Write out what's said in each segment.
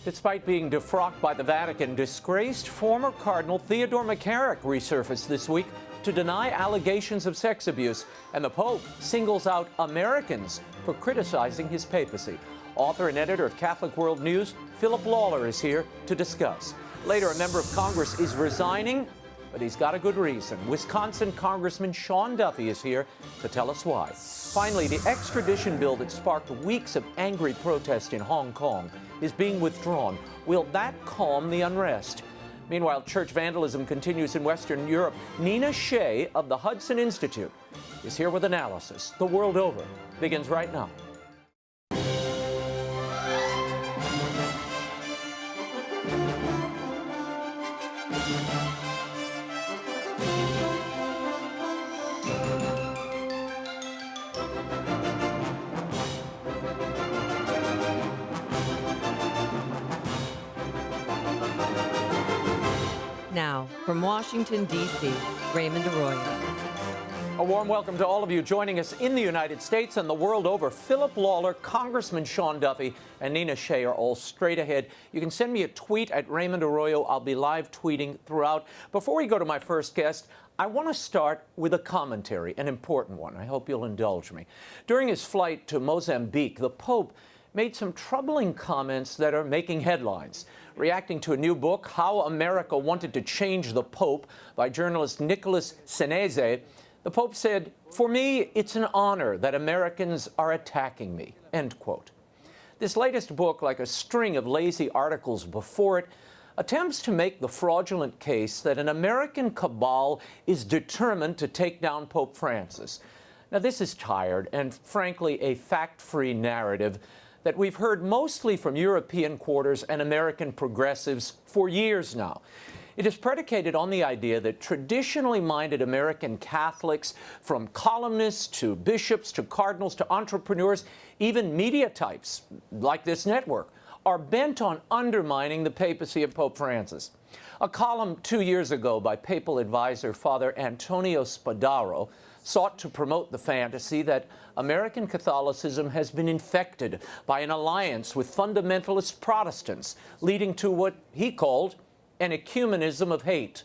Despite being defrocked by the Vatican, disgraced former Cardinal Theodore McCarrick resurfaced this week to deny allegations of sex abuse, and the Pope singles out Americans for criticizing his papacy. Author and editor of Catholic World News, Philip LAWLER, is here to discuss. Later, a member of Congress is resigning, but he's got a good reason. Wisconsin Congressman Sean Duffy is here to tell us why. Finally, the extradition bill that sparked weeks of angry protest in Hong Kong is being withdrawn. Will that calm the unrest? Meanwhile, church vandalism continues in Western Europe. Nina SHEA of the Hudson Institute is here with analysis. The World Over begins right now. Now, from Washington, D.C., Raymond Arroyo. A warm welcome to all of you joining us in the United States and the world over. Philip LAWLER, Congressman Sean Duffy, and Nina SHEA are all straight ahead. You can send me a tweet at Raymond Arroyo. I'll be live tweeting throughout. Before we go to my first guest, I want to start with a commentary, an important one. I hope you'll indulge me. During his flight to Mozambique, the Pope made some troubling comments that are making headlines. Reacting to a new book, How America Wanted to Change the Pope, by journalist Nicholas Senese, the Pope said, "For me, it's an honor that Americans are attacking me," end quote. This latest book, like a string of lazy articles before it, attempts to make the fraudulent case that an American cabal is determined to take down Pope Francis. Now, this is tired and, frankly, a fact-free narrative that we've heard mostly from European quarters and American progressives for years now. It is predicated on the idea that traditionally minded American Catholics, from columnists to bishops to cardinals to entrepreneurs, even media types like this network, are bent on undermining the papacy of Pope Francis. A column 2 years ago by papal advisor Father Antonio Spadaro sought to promote the fantasy that American Catholicism has been infected by an alliance with fundamentalist Protestants, leading to what he called an ecumenism of hate.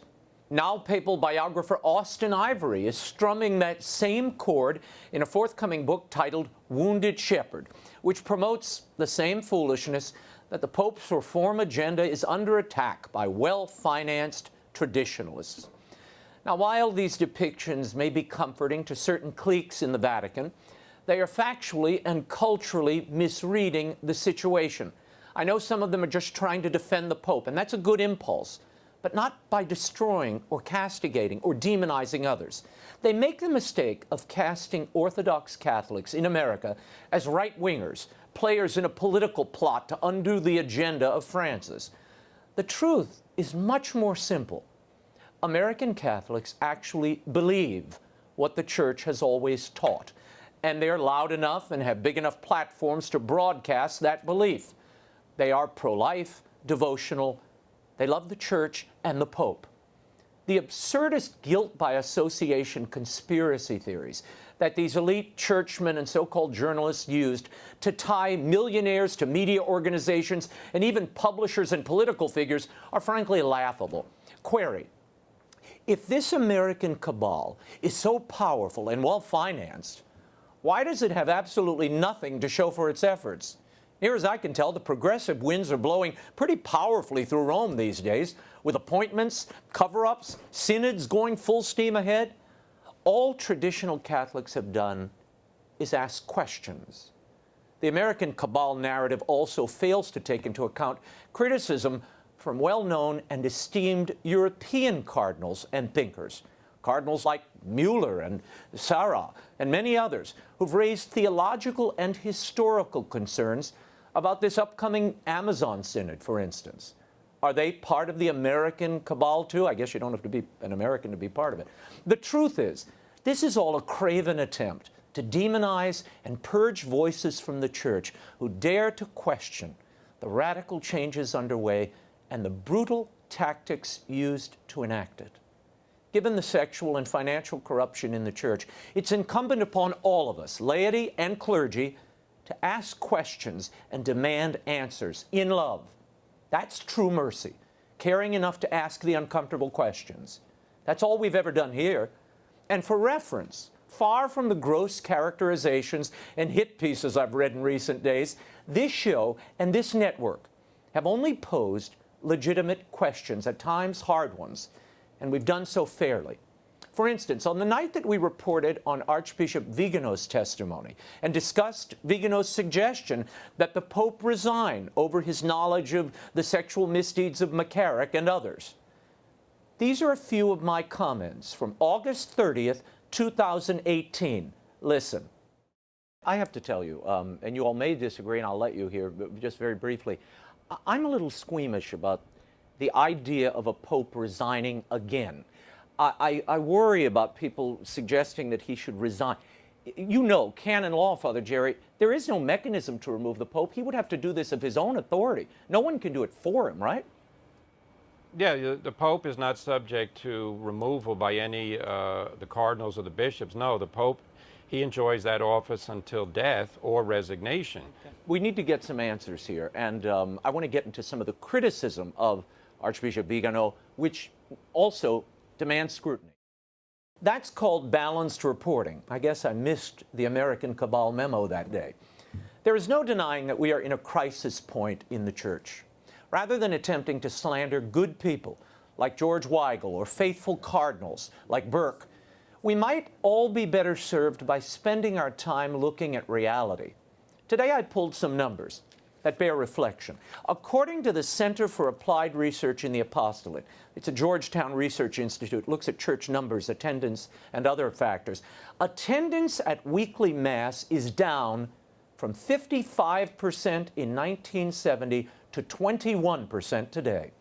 Now, papal biographer Austin Ivory is strumming that same chord in a forthcoming book titled Wounded Shepherd, which promotes the same foolishness that the Pope's reform agenda is under attack by well-financed traditionalists. Now, while these depictions may be comforting to certain cliques in the Vatican, they are factually and culturally misreading the situation. I know some of them are just trying to defend the Pope, and that's a good impulse, but not by destroying or castigating or demonizing others. They make the mistake of casting Orthodox Catholics in America as right-wingers, players in a political plot to undo the agenda of Francis. The truth is much more simple. American Catholics actually believe what the Church has always taught, and they're loud enough and have big enough platforms to broadcast that belief. They are pro-life, devotional, they love the Church and the Pope. The absurdist guilt by association conspiracy theories that these elite churchmen and so-called journalists used to tie millionaires to media organizations and even publishers and political figures are frankly laughable. Query: if this American cabal is so powerful and well-financed, why does it have absolutely nothing to show for its efforts? Near as I can tell, the progressive winds are blowing pretty powerfully through Rome these days, with appointments, cover-ups, synods going full steam ahead. All traditional Catholics have done is ask questions. The American cabal narrative also fails to take into account criticism from well-known and esteemed European cardinals and thinkers, cardinals like Mueller and Sarah and many others, who've raised theological and historical concerns about this upcoming Amazon Synod, for instance. Are they part of the American cabal too? I guess you don't have to be an American to be part of it. The truth is, this is all a craven attempt to demonize and purge voices from the Church who dare to question the radical changes underway and the brutal tactics used to enact it. Given the sexual and financial corruption in the Church, it's incumbent upon all of us, laity and clergy, to ask questions and demand answers in love. That's true mercy, caring enough to ask the uncomfortable questions. That's all we've ever done here. And for reference, far from the gross characterizations and hit pieces I've read in recent days, this show and this network have only posed legitimate questions, at times hard ones, and we've done so fairly. For instance, on the night that we reported on Archbishop Vigano's testimony and discussed Vigano's suggestion that the Pope resign over his knowledge of the sexual misdeeds of McCarrick and others. These are a few of my comments from August 30th, 2018. Listen. I have to tell you, and you all may disagree, and I'll let you hear, but just very briefly, I'm a little squeamish about the idea of a Pope resigning again. I worry about people suggesting that he should resign. You know, canon law, Father Jerry, there is no mechanism to remove the Pope. He would have to do this of his own authority. No one can do it for him, right? Yeah, the Pope is not subject to removal by any the cardinals or the bishops. No, the Pope, he enjoys that office until death or resignation. We need to get some answers here, and I want to get into some of the criticism of Archbishop Vigano, which also demands scrutiny. That's called balanced reporting. I guess I missed the American Cabal memo that day. There is no denying that we are in a crisis point in the Church. Rather than attempting to slander good people like George Weigel or faithful cardinals like Burke, we might all be better served by spending our time looking at reality. Today I pulled some numbers that bear reflection. According to the Center for Applied Research in the Apostolate, it's a Georgetown Research Institute, looks at church numbers, attendance, and other factors. Attendance at weekly Mass is down from 55% in 1970 to 21% today.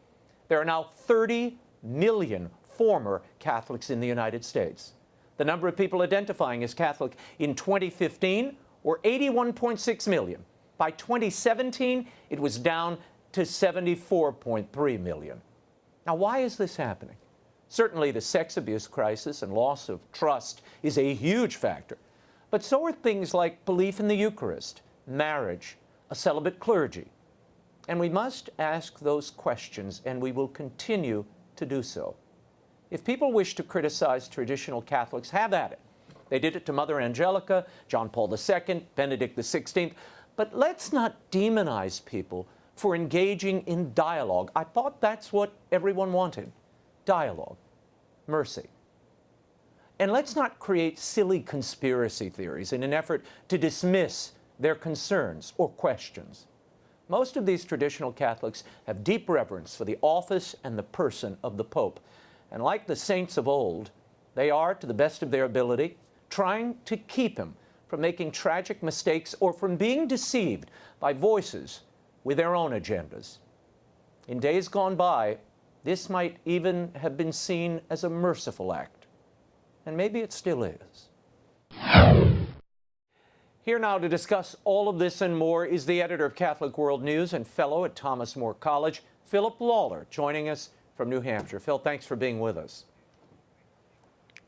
There are now 30 million former Catholics in the United States. The number of people identifying as Catholic in 2015 were 81.6 million. By 2017, it was down to 74.3 million. Now, why is this happening? Certainly, the sex abuse crisis and loss of trust is a huge factor. But so are things like belief in the Eucharist, marriage, a celibate clergy. And we must ask those questions, and we will continue to do so. If people wish to criticize traditional Catholics, have at it. They did it to Mother Angelica, John Paul II, Benedict XVI. But let's not demonize people for engaging in dialogue. I thought that's what everyone wanted. Dialogue. Mercy. And let's not create silly conspiracy theories in an effort to dismiss their concerns or questions. Most of these traditional Catholics have deep reverence for the office and the person of the Pope. And like the saints of old, they are, to the best of their ability, trying to keep him from making tragic mistakes or from being deceived by voices with their own agendas. In days gone by, this might even have been seen as a merciful act. And maybe it still is. Here now to discuss all of this and more is the editor of Catholic World News and fellow at Thomas More College, Philip LAWLER, joining us from New Hampshire. Phil, thanks for being with us.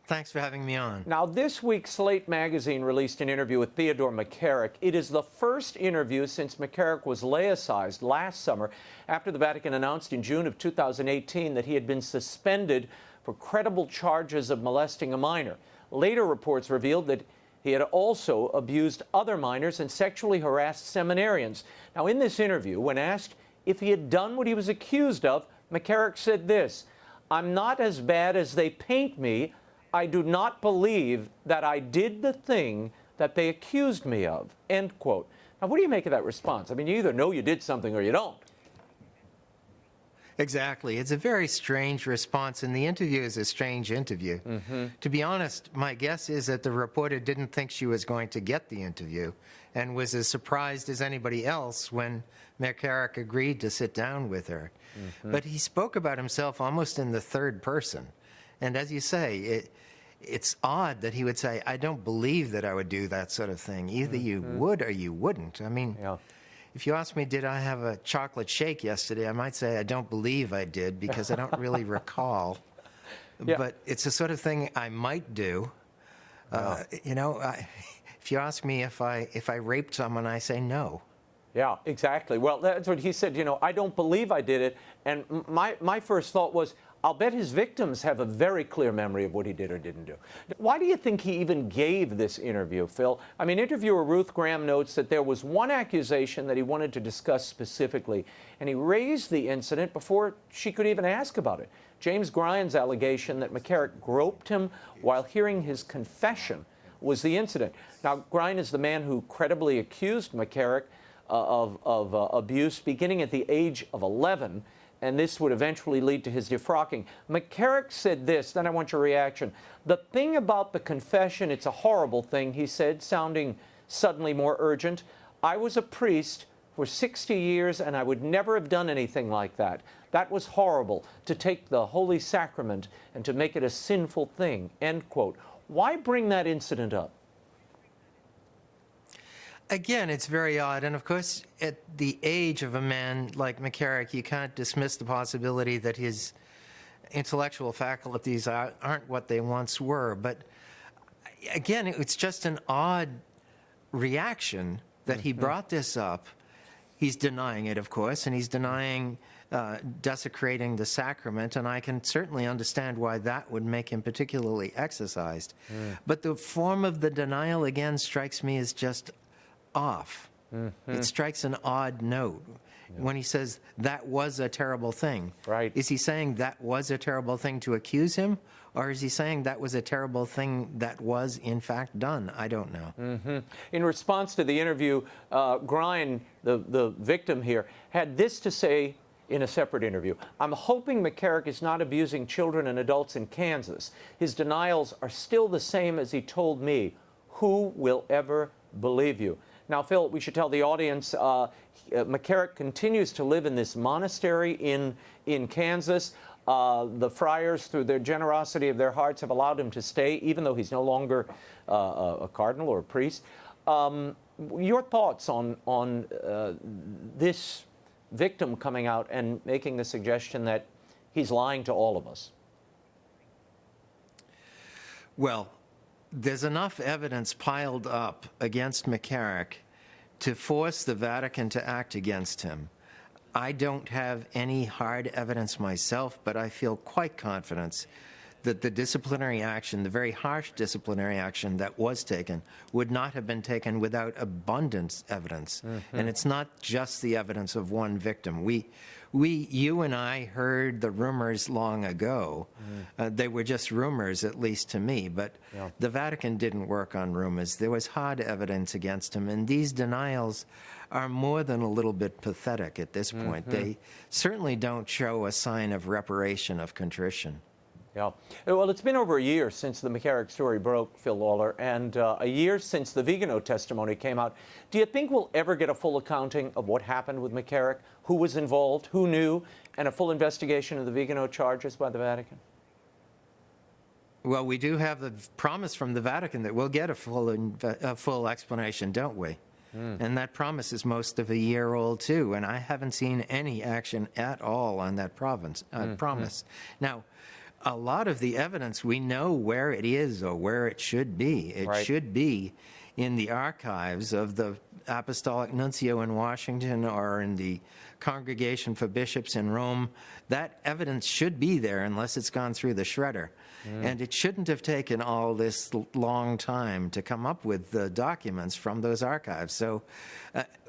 Thanks for having me on. Now, this week, Slate magazine released an interview with Theodore McCarrick. It is the first interview since McCarrick was laicized last summer after the Vatican announced in June of 2018 that he had been suspended for credible charges of molesting a minor. Later reports revealed that he had also abused other minors and sexually harassed seminarians. Now, in this interview, when asked if he had done what he was accused of, McCarrick said this: "I'm not as bad as they paint me. I do not believe that I did the thing that they accused me of," end quote. Now, what do you make of that response? I mean, you either know you did something or you don't. Exactly. It's a very strange response, and the interview is a strange interview. To be honest, my guess is that the reporter didn't think she was going to get the interview and was as surprised as anybody else when McCarrick agreed to sit down with her. But he spoke about himself almost in the third person. And as you say, it's odd that he would say, "I don't believe that I would do that sort of thing." Either you would or you wouldn't. I mean, if you ask me, did I have a chocolate shake yesterday, I might say I don't believe I did because I don't really recall. But it's the sort of thing I might do. You know, if you ask me if I raped someone, I say no. Yeah, exactly. Well, that's what he said. You know, I don't believe I did it. And my first thought was, I'll bet his victims have a very clear memory of what he did or didn't do. Why do you think he even gave this interview, Phil? I mean, interviewer Ruth Graham notes that there was one accusation that he wanted to discuss specifically, and he raised the incident before she could even ask about it. James Gryan's allegation that McCarrick groped him while hearing his confession was the incident. Now, Gryan is the man who credibly accused McCarrick of abuse beginning at the age of 11, and this would eventually lead to his defrocking. McCarrick said this, then I want your reaction. The thing about the confession, it's a horrible thing, he said, sounding suddenly more urgent. I was a priest for 60 years, and I would never have done anything like that. That was horrible, to take the Holy Sacrament and to make it a sinful thing, end quote. Why bring that incident up? Again, it's very odd. And of course, at the age of a man like McCarrick, you can't dismiss the possibility that his intellectual faculties aren't what they once were. But again, it's just an odd reaction that he brought this up. He's denying it, of course, and he's denying desecrating the sacrament, and I can certainly understand why that would make him particularly exercised. But the form of the denial, again, strikes me as just off. It strikes an odd note. When he says, that was a terrible thing. Right. Is he saying that was a terrible thing to accuse him? Or is he saying that was a terrible thing that was, in fact, done? I don't know. In response to the interview, Gryan, the victim here, had this to say in a separate interview. I'm hoping McCarrick is not abusing children and adults in Kansas. His denials are still the same as he told me. Who will ever believe you? Now, Phil, we should tell the audience, McCarrick continues to live in this monastery in Kansas. The friars, through their generosity of their hearts, have allowed him to stay, even though he's no longer a cardinal or a priest. Your thoughts on this victim coming out and making the suggestion that he's lying to all of us? Well, there's enough evidence piled up against McCarrick to force the Vatican to act against him. I don't have any hard evidence myself, but I feel quite confident that the disciplinary action, the very harsh disciplinary action that was taken, would not have been taken without abundant evidence. And it's not just the evidence of one victim. You and I heard the rumors long ago. They were just rumors, at least to me, but the Vatican didn't work on rumors. There was hard evidence against him, and these denials are more than a little bit pathetic at this point. They certainly don't show a sign of reparation, of contrition. Yeah. Well, it's been over a year since the McCarrick story broke, Phil Lawler, and a year since the Vigano testimony came out. Do you think we'll ever get a full accounting of what happened with McCarrick, who was involved, who knew, and a full investigation of the Vigano charges by the Vatican? Well, we do have the promise from the Vatican that we'll get a full explanation, don't we? And that promise is most of a year old, too, and I haven't seen any action at all on that promise. Now, a lot of the evidence, we know where it is or where it should be. It should be in the archives of the Apostolic Nuncio in Washington or in the Congregation for Bishops in Rome. That evidence should be there unless it's gone through the shredder. And it shouldn't have taken all this long time to come up with the documents from those archives. So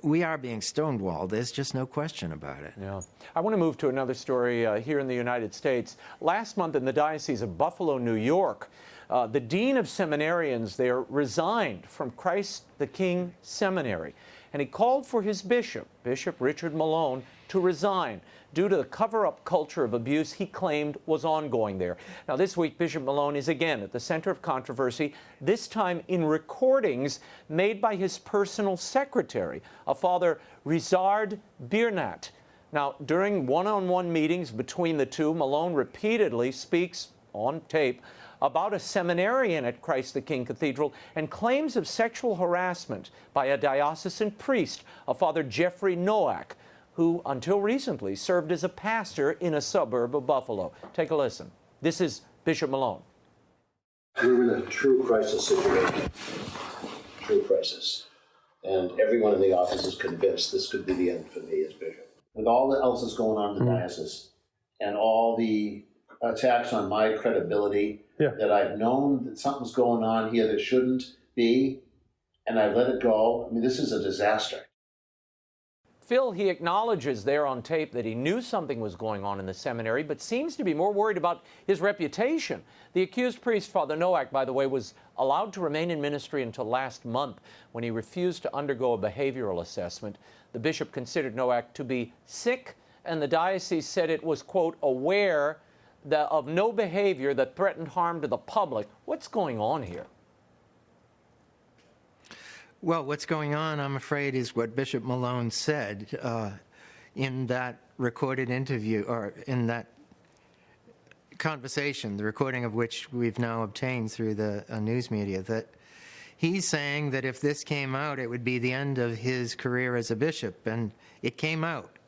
we are being stonewalled. There's just no question about it. Yeah. I want to move to another story here in the United States. Last month in the Diocese of Buffalo, New York, the dean of seminarians there resigned from Christ the King Seminary, and he called for his bishop, Bishop Richard Malone, to resign due to the cover-up culture of abuse he claimed was ongoing there. Now, this week, Bishop Malone is again at the center of controversy, this time in recordings made by his personal secretary, a Father Gerhard Biernat. Now, during one-on-one meetings between the two, Malone repeatedly speaks on tape about a seminarian at Christ the King Cathedral and claims of sexual harassment by a diocesan priest, a Father Jeffrey Nowak, who until recently served as a pastor in a suburb of Buffalo. Take a listen. This is Bishop Malone. We're in a true crisis situation. True crisis. And everyone in the office is convinced this could be the end for me as bishop. With all else that's going on in the diocese and all the attacks on my credibility, that I've known that something's going on here that shouldn't be, and I let it go. I mean, this is a disaster. Phil, he acknowledges there on tape that he knew something was going on in the seminary, but seems to be more worried about his reputation. The accused priest, Father Nowak, by the way, was allowed to remain in ministry until last month when he refused to undergo a behavioral assessment. The bishop considered Nowak to be sick, and the diocese said it was, quote, aware of no behavior that threatened harm to the public. What's going on here? Well, what's going on, I'm afraid, is what Bishop Malone said in that recorded interview, or in that conversation, the recording of which we've now obtained through the news media, that he's saying that if this came out, it would be the end of his career as a bishop, and it came out.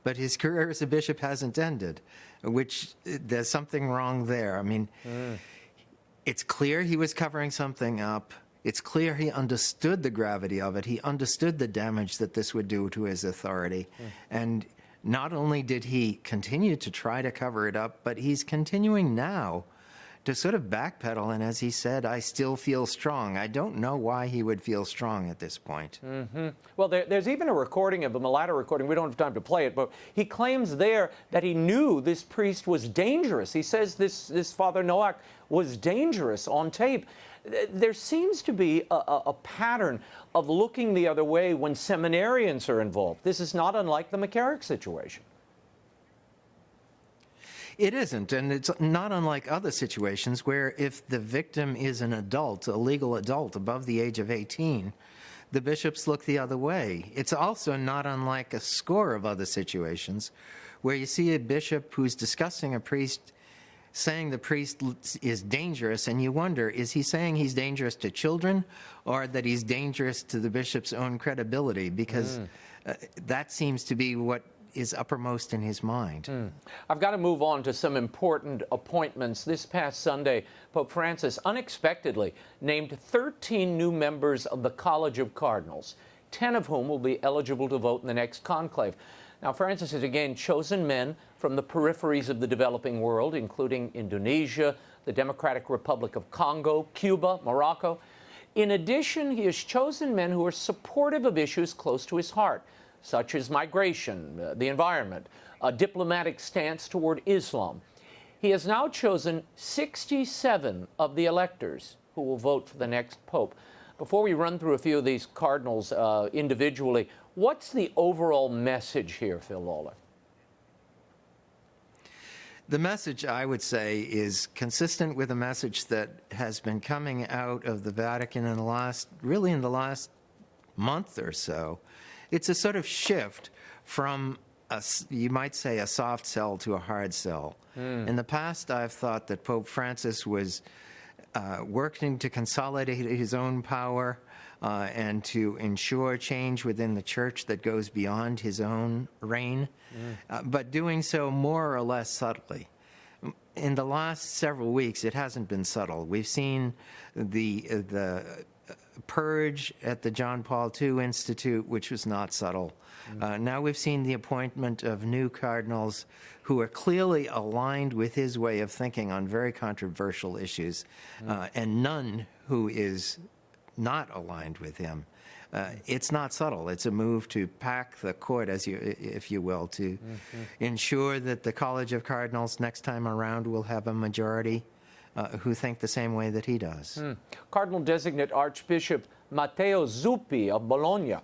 But his career as a bishop hasn't ended, which there's something wrong there. I mean, it's clear he was covering something up. It's clear he understood the gravity of it. He understood the damage that this would do to his authority. And not only did he continue to try to cover it up, but he's continuing now to sort of backpedal. And as he said, I still feel strong. I don't know why he would feel strong at this point. Well, there's even a recording of him, a latter recording. We don't have time to play it, but he claims there that he knew this priest was dangerous. He says this Father Nowak was dangerous on tape. There seems to be a pattern of looking the other way when seminarians are involved. This is not unlike the McCarrick situation. It isn't, and it's not unlike other situations where if the victim is an adult, a legal adult above the age of 18, the bishops look the other way. It's also not unlike a score of other situations where you see a bishop who's discussing a priest saying the priest is dangerous, and you wonder, is he saying he's dangerous to children or that he's dangerous to the bishop's own credibility? Because that seems to be what is uppermost in his mind. I've got to move on to some important appointments. This past Sunday, Pope Francis unexpectedly named 13 new members of the College of Cardinals, 10 of whom will be eligible to vote in the next conclave. Now, Francis has again chosen men from the peripheries of the developing world, including Indonesia, the Democratic Republic of Congo, Cuba, Morocco. In addition, he has chosen men who are supportive of issues close to his heart, such as migration, the environment, a diplomatic stance toward Islam. He has now chosen 67 of the electors who will vote for the next pope. Before we run through a few of these cardinals individually, what's the overall message here, Phil Lawler? The message, I would say, is consistent with a message that has been coming out of the Vatican in the last month or so. It's a sort of shift from, you might say, a soft sell to a hard sell. In the past, I've thought that Pope Francis was working to consolidate his own power and to ensure change within the church that goes beyond his own reign, but doing so more or less subtly. In the last several weeks, it hasn't been subtle. We've seen the purge at the John Paul II Institute, which was not subtle. Now we've seen the appointment of new cardinals who are clearly aligned with his way of thinking on very controversial issues, and none who is not aligned with him. It's not subtle. It's a move to pack the court, if you will, to ensure that the College of Cardinals next time around will have a majority who think the same way that he does. Cardinal designate Archbishop Matteo Zuppi of Bologna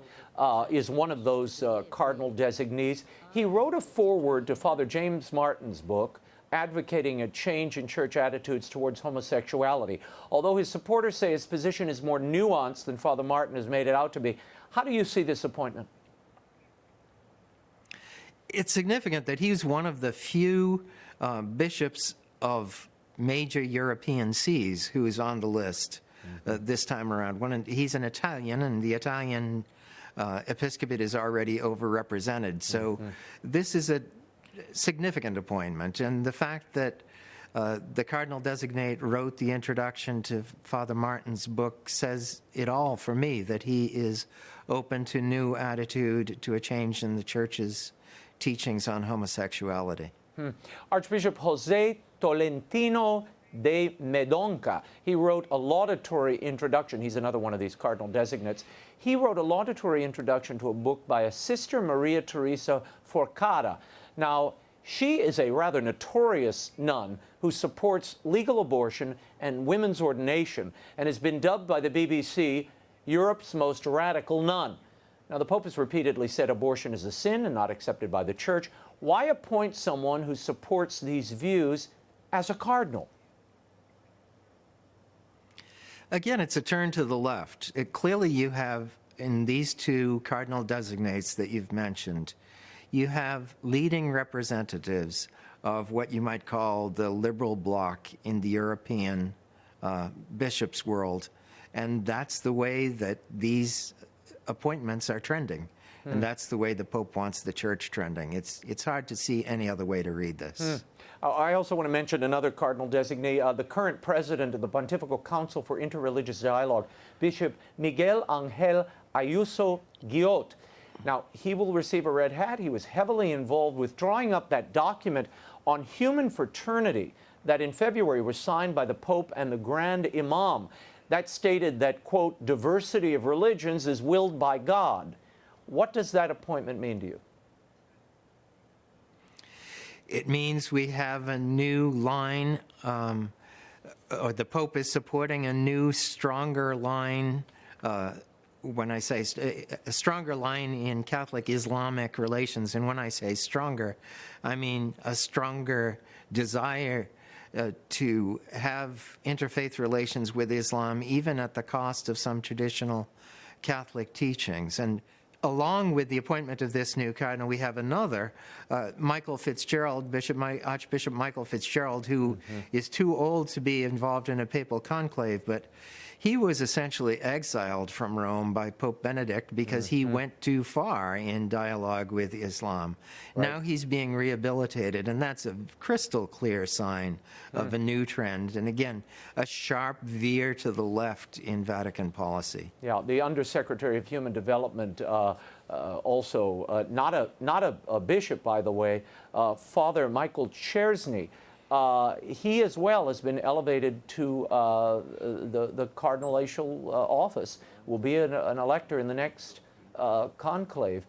is one of those cardinal designees. He wrote a foreword to Father James Martin's book advocating a change in church attitudes towards homosexuality. Although his supporters say his position is more nuanced than Father Martin has made it out to be. How do you see this appointment? It's significant that he's one of the few bishops of major European sees who is on the list this time around. He's an Italian, and the Italian episcopate is already overrepresented. So this is a significant appointment, and the fact that The Cardinal Designate wrote the introduction to Father Martin's book, says it all for me, that he is open to new attitude, to a change in the Church's teachings on homosexuality. Archbishop Jose Tolentino de Medonca, he wrote a laudatory introduction. He's another one of these cardinal designates. He wrote a laudatory introduction to a book by a Sister Maria Teresa Forcada. Now, she is a rather notorious nun who supports legal abortion and women's ordination and has been dubbed by the BBC Europe's most radical nun. Now, the Pope has repeatedly said abortion is a sin and not accepted by the Church. Why appoint someone who supports these views as a cardinal? Again, it's a turn to the left. Clearly, you have, in these two cardinal designates that you've mentioned, you have leading representatives of what you might call the liberal bloc in the European bishops' world. And that's the way that these appointments are trending. And that's the way the Pope wants the Church trending. It's hard to see any other way to read this. I also want to mention another cardinal designee, the current president of the Pontifical Council for Interreligious Dialogue, Bishop Miguel Angel Ayuso Guillot. Now, he will receive a red hat. He was heavily involved with drawing up that document on human fraternity that in February was signed by the Pope and the Grand Imam. That stated that, quote, diversity of religions is willed by God. What does that appointment mean to you? It means we have a new line, or the Pope is supporting a new, stronger line. When I say a stronger line in Catholic Islamic relations, and when I say stronger, I mean a stronger desire to have interfaith relations with Islam, even at the cost of some traditional Catholic teachings. And along with the appointment of this new cardinal, we have another, Michael Fitzgerald, Archbishop Michael Fitzgerald, who is too old to be involved in a papal conclave, but he was essentially exiled from Rome by Pope Benedict because he went too far in dialogue with Islam. Right. Now he's being rehabilitated, and that's a crystal clear sign of a new trend. And again, a sharp veer to the left in Vatican policy. Yeah, the Undersecretary of Human Development, also not a bishop, by the way, Father Michael Chersny. He as well has been elevated to the cardinalatial office, will be an elector in the next conclave.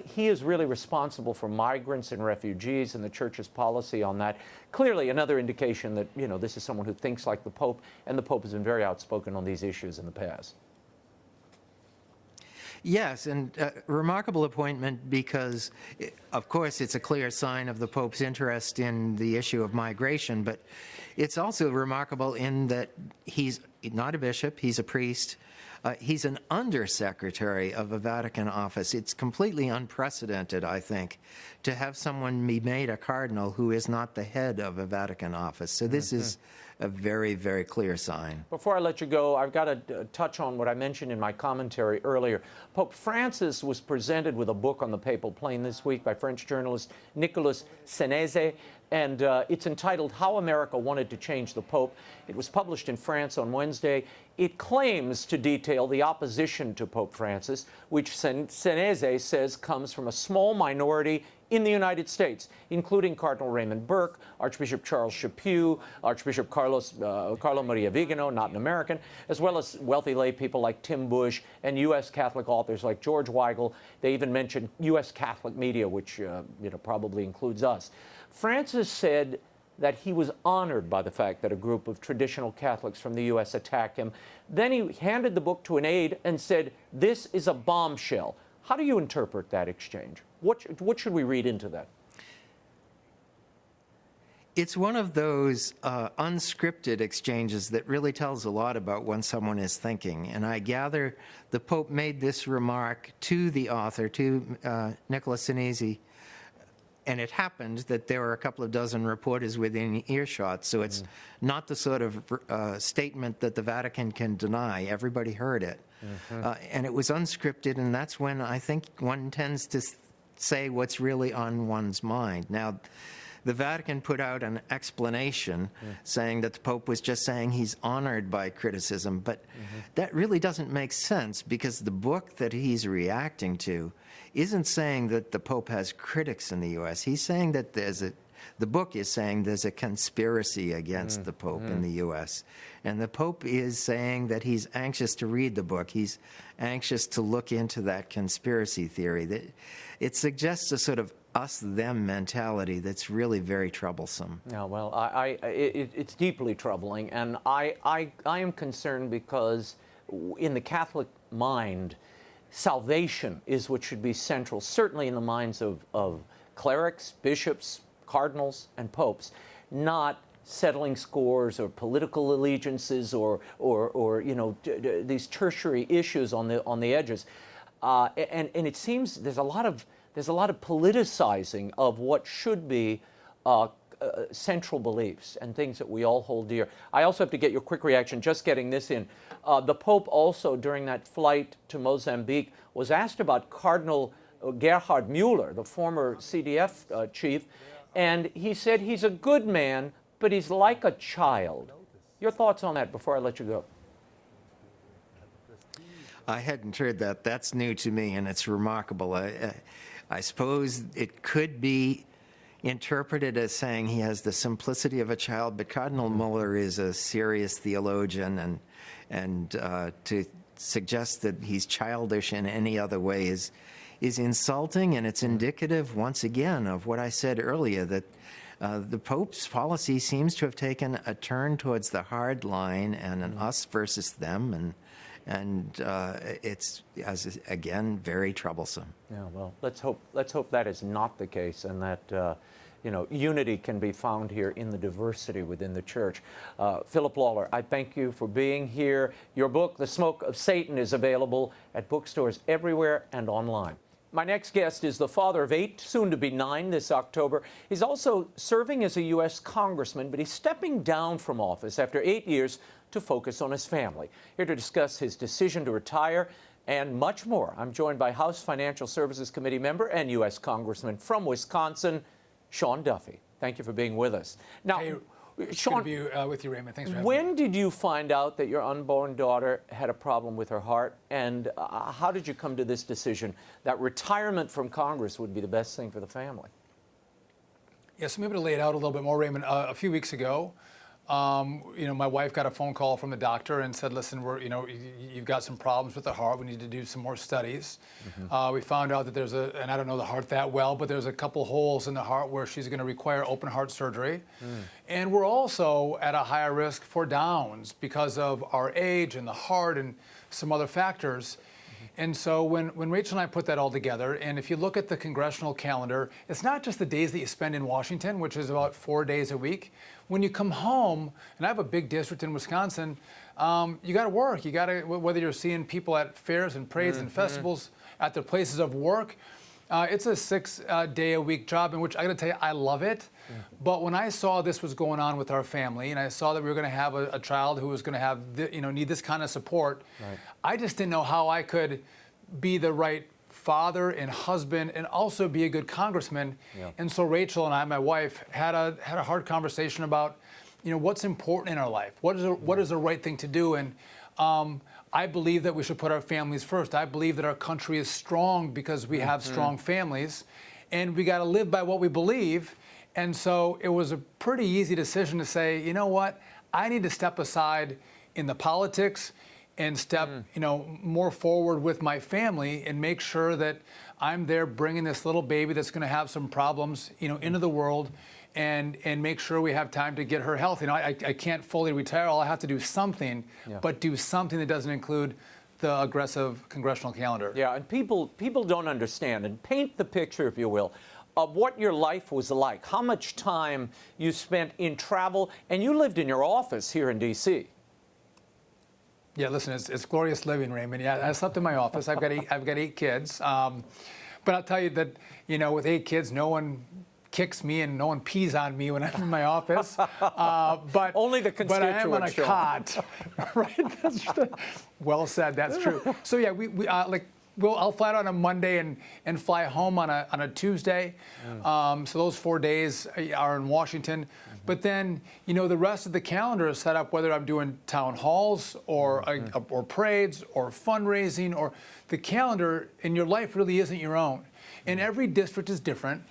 He is really responsible for migrants and refugees and the Church's policy on that. Clearly another indication that, you know, this is someone who thinks like the Pope, and the Pope has been very outspoken on these issues in the past. Yes, and remarkable appointment because, of course, it's a clear sign of the Pope's interest in the issue of migration, but it's also remarkable in that he's not a bishop, he's a priest. He's an undersecretary of a Vatican office. It's completely unprecedented, I think, to have someone be made a cardinal who is not the head of a Vatican office. So this is a very, very clear sign. Before I let you go, I've got to touch on what I mentioned in my commentary earlier. Pope Francis was presented with a book on the papal plane this week by French journalist Nicolas Seneze, and it's entitled How America Wanted to Change the Pope. It was published in France on Wednesday. It claims to detail the opposition to Pope Francis, which Seneze says comes from a small minority in the United States, including Cardinal Raymond Burke, Archbishop Charles Chaput, Archbishop Carlo Maria Vigano, not an American, as well as wealthy lay people like Tim Bush and U.S. Catholic authors like George Weigel. They even mentioned U.S. Catholic media, which probably includes us. Francis said that he was honored by the fact that a group of traditional Catholics from the U.S. attacked him. Then he handed the book to an aide and said, "This is a bombshell." How do you interpret that exchange? What should we read into that? It's one of those unscripted exchanges that really tells a lot about when someone is thinking. And I gather the Pope made this remark to the author, to Nicolas Seneze, and it happened that there were a couple of dozen reporters within earshot, so it's not the sort of statement that the Vatican can deny. Everybody heard it. And it was unscripted, and that's when I think one tends to say what's really on one's mind. Now, the Vatican put out an explanation saying that the Pope was just saying he's honored by criticism, but that really doesn't make sense, because the book that he's reacting to isn't saying that the Pope has critics in the U.S. He's saying that the book is saying there's a conspiracy against the Pope in the U.S. And the Pope is saying that he's anxious to read the book. He's anxious to look into that conspiracy theory. That it suggests a sort of us-them mentality that's really very troublesome. Yeah, well, it's deeply troubling, and I am concerned because in the Catholic mind, salvation is what should be central, certainly in the minds of clerics, bishops, cardinals, and popes, not settling scores or political allegiances or these tertiary issues on the edges, and it seems there's a lot of politicizing of what should be central beliefs and things that we all hold dear. I also have to get your quick reaction, just getting this in. The Pope also, during that flight to Mozambique, was asked about Cardinal Gerhard Mueller, the former CDF chief, and he said he's a good man, but he's like a child. Your thoughts on that before I let you go? I hadn't heard that. That's new to me, and it's remarkable. I suppose it could be interpreted as saying he has the simplicity of a child, but Cardinal Mueller is a serious theologian, and to suggest that he's childish in any other way is insulting, and it's indicative, once again, of what I said earlier, that the Pope's policy seems to have taken a turn towards the hard line and an us versus them, and it's, again, very troublesome. Yeah, well, let's hope that is not the case, and that unity can be found here in the diversity within the Church. Philip Lawler, I thank you for being here. Your book, The Smoke of Satan, is available at bookstores everywhere and online. My next guest is the father of 8, soon to be 9 this October. He's also serving as a U.S. congressman, but he's stepping down from office after 8 years to focus on his family. Here to discuss his decision to retire and much more, I'm joined by House Financial Services Committee member and U.S. Congressman from Wisconsin, Sean Duffy. Thank you for being with us. Now, hey, Sean, good to be with you, Raymond. Thanks for having me. when did you find out that your unborn daughter had a problem with her heart, and how did you come to this decision that retirement from Congress would be the best thing for the family? Yeah, so maybe to lay it out a little bit more, Raymond, a few weeks ago, my wife got a phone call from the doctor and said, listen, you've got some problems with the heart. We need to do some more studies. We found out that there's and I don't know the heart that well, but there's a couple holes in the heart where she's going to require open heart surgery. And we're also at a higher risk for Downs because of our age and the heart and some other factors. And so when Rachel and I put that all together, and if you look at the congressional calendar, it's not just the days that you spend in Washington, which is about 4 days a week. When you come home, and I have a big district in Wisconsin, you got to work. You got to, whether you're seeing people at fairs and parades and festivals, at their places of work, it's a 6-day-a-week job in which I got to tell you, I love it. But when I saw this was going on with our family, and I saw that we were going to have a child who was going to have, need this kind of support, I just didn't know how I could be the right father and husband and also be a good congressman. And so Rachel and I, my wife, had a hard conversation about, what's important in our life. What is the right thing to do? And I believe that we should put our families first. I believe that our country is strong because we have strong families, and we got to live by what we believe. And so it was a pretty easy decision to say, you know what, I need to step aside in the politics and step, more forward with my family and make sure that I'm there bringing this little baby that's going to have some problems, into the world, and make sure we have time to get her healthy. I can't fully retire. I'll have to do something, but do something that doesn't include the aggressive congressional calendar. Yeah, and people don't understand. And paint the picture, if you will, of what your life was like, how much time you spent in travel, and you lived in your office here in D.C. Yeah, listen, it's glorious living, Raymond. Yeah, I slept in my office. I've got 8 kids. But I'll tell you that, with 8 kids, no one kicks me and no one pees on me when I'm in my office. But only the constituents. But I am on a cot, right? Well said. That's true. So yeah, we I'll fly out on a Monday and fly home on a Tuesday. So those 4 days are in Washington. But then, the rest of the calendar is set up, whether I'm doing town halls or parades or fundraising, or the calendar in your life really isn't your own. And every district is different,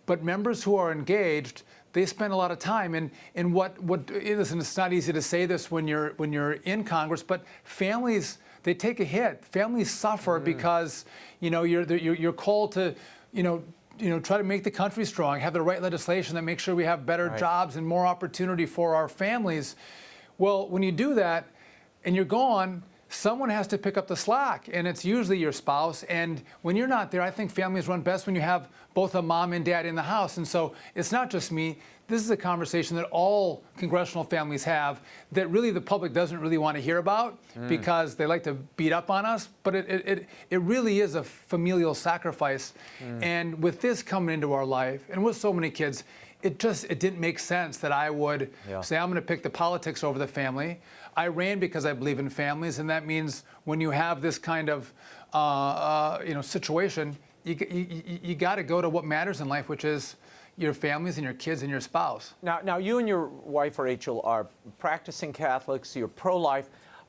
but members who are engaged, they spend a lot of time. And listen, it's not easy to say this when you're in Congress, but families, they take a hit. Families suffer because, you're called to, try to make the country strong, have the right legislation that makes sure we have better jobs and more opportunity for our families. Well, when you do that and you're gone, someone has to pick up the slack, and it's usually your spouse. And when you're not there, I think families run best when you have both a mom and dad in the house. And so it's not just me. This is a conversation that all congressional families have that really the public doesn't really want to hear about because they like to beat up on us. But it really is a familial sacrifice. And with this coming into our life, and with so many kids, it didn't make sense that I would say, I'm going to pick the politics over the family. I ran because I believe in families, and that means when you have this kind of situation, you got to go to what matters in life, which is your families and your kids and your spouse. Now you and your wife, Rachel, are practicing Catholics. You're pro-life.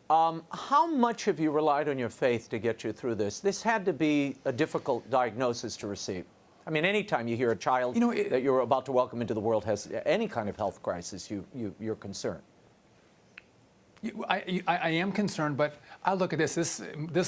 How much have you relied on your faith to get you through this? This had to be a difficult diagnosis to receive. I mean, anytime you hear a child that you're about to welcome into the world has any kind of health crisis, you're concerned. I am concerned, but I look at this